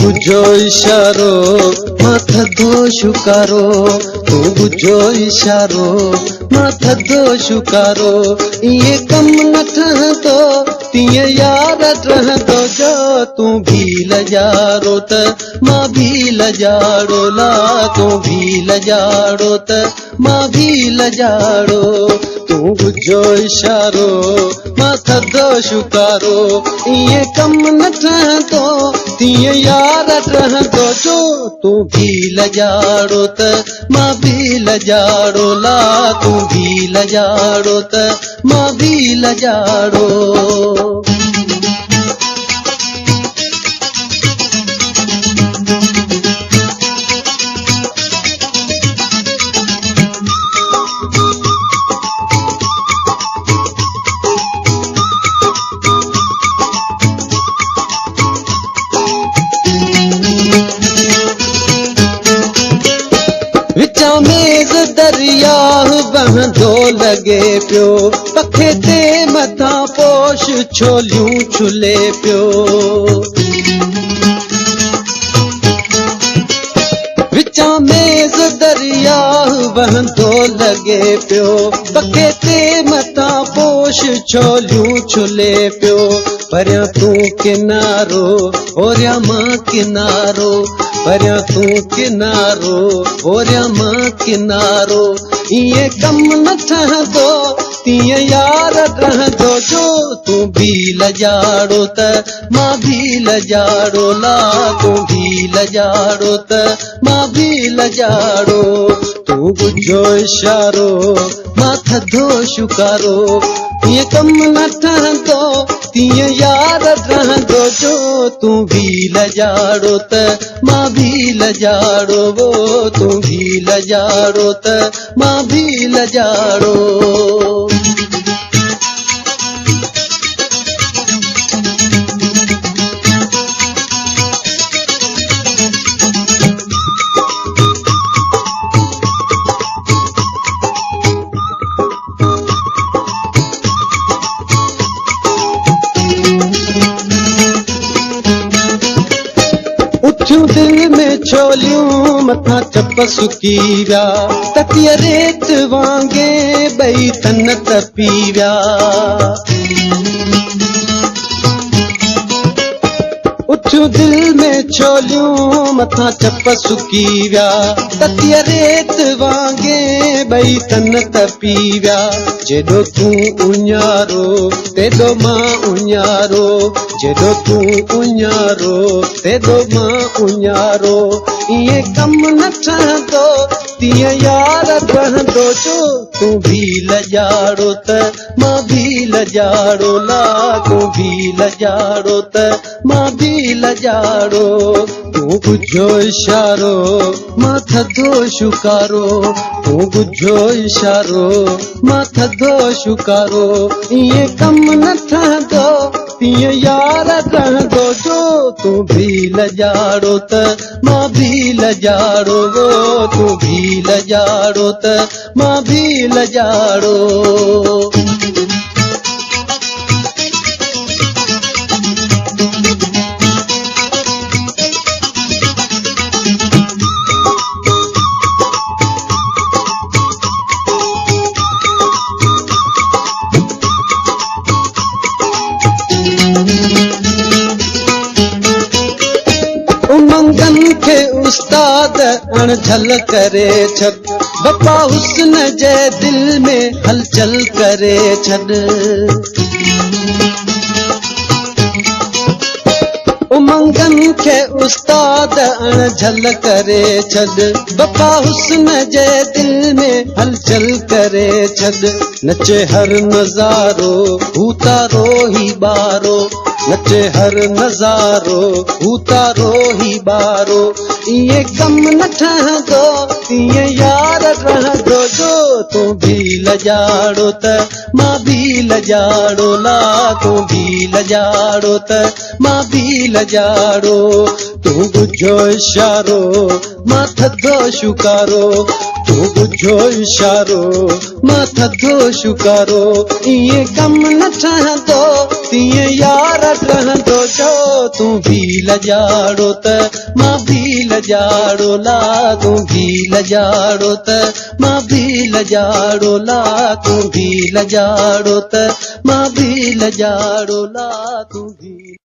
बुझो इशारो मां थधो शुकारो, तू बुझो इशारो मां थधो शुकारो। इए कम न ठहंदो तीअं यार रहंदो, जो तू भी लजारो त मां भी लजाड़ो ला, तू भी लजाड़ो त मां भी लजाड़ो। तू बुझो इशारो मां थधो शुकारो, इए कम न ठहंदो तीअं यार रहंदो, जो तू भी लजाड़ो त मां भी लजाड़ो ला, तू भी लजाड़ो त मां भी लजाड़ो। मेज़ दरिया बहंदो लगे पियो, पखे ते मथा पोश छोलियूं छुले पियो। विचा मेज़ दरिया बहंदो लगे पियो, पखे ते मथा पोश छोलियूं छुले पियो। परियां तू किनारो होरिया मां किनारो, परियां तू किनारो होरिया मां किनारो। इए कम न ठहंदो तीअं यार रहंदो, जो तू भी लजाड़ो त मां भी लजाड़ो ला, तू भी लजाड़ो त मां भी लजाड़ो। तू बुझो इशारो मां थधो शुकारो, इए कम न ठहंदो तीअं यार रहंदो, जो तू भी लजाड़ो त मां भी लजाड़ो, वो तू भी लजाड़ो त मां भी लजाड़ो। उठियूं दिल में छोलियूं मथा चप सुकी विया, तकिया रेत वांगे ॿई तन तपी विया। उठियूं दिल में छोलियूं मथा चप सुकी विया, तकिया रेत वांगे ॿई तन तपी विया। जेॾो तू उञारो तेॾो मां उञारो, जेॾो तू उञारो तेॾो मां उञारो। इए कम न ठहंदो तीअं यार रहंदो, जो तू भी लजाड़ो त मां भी लजाड़ो ला, तू भी लजाड़ो त मां भी लजाड़ो। तू बुझो इशारो मां थधो शुकारो, तू बुझो इशारो मां थधो शुकारो। इए कम न ठहंदो तीअं यार रहंदो, जो तू भी लजाड़ो त मां भी लजाड़ो, वो तू भी लजाड़ो त मां भी लजाड़ो। उमंगन खे उस्ताद अणझल करे छॾ, बप्पा हुस्न जे दिल में हलचल करे छॾ। उमंगन खे उस्ताद अणझल करे छॾ, बप्पा हुस्न जे दिल में हलचल करे छॾ। नचे हर नज़ारो हू तारो ही बारो, नचे हर नज़ारो हू तारो ही बारो। इए कम न ठहंदो तीअं यार रहंदो, जो तू भी लजाड़ो त मां भी लजाड़ो ला, तू भी लजाड़ो त मां भी लजाड़ो। तू बुझो इशारो मां थधो शुकारो, तू बुझो इशारो मां थधो शुकारो इएं कम न ठहंदो तीअं यार रहंदो जो तू भी लजाड़ो त मां भी लजाड़ो ला तू भी लजाड़ो त मां भी लजाड़ो ला तू भी लजाड़ो त मां भी लजाड़ो ला तू भी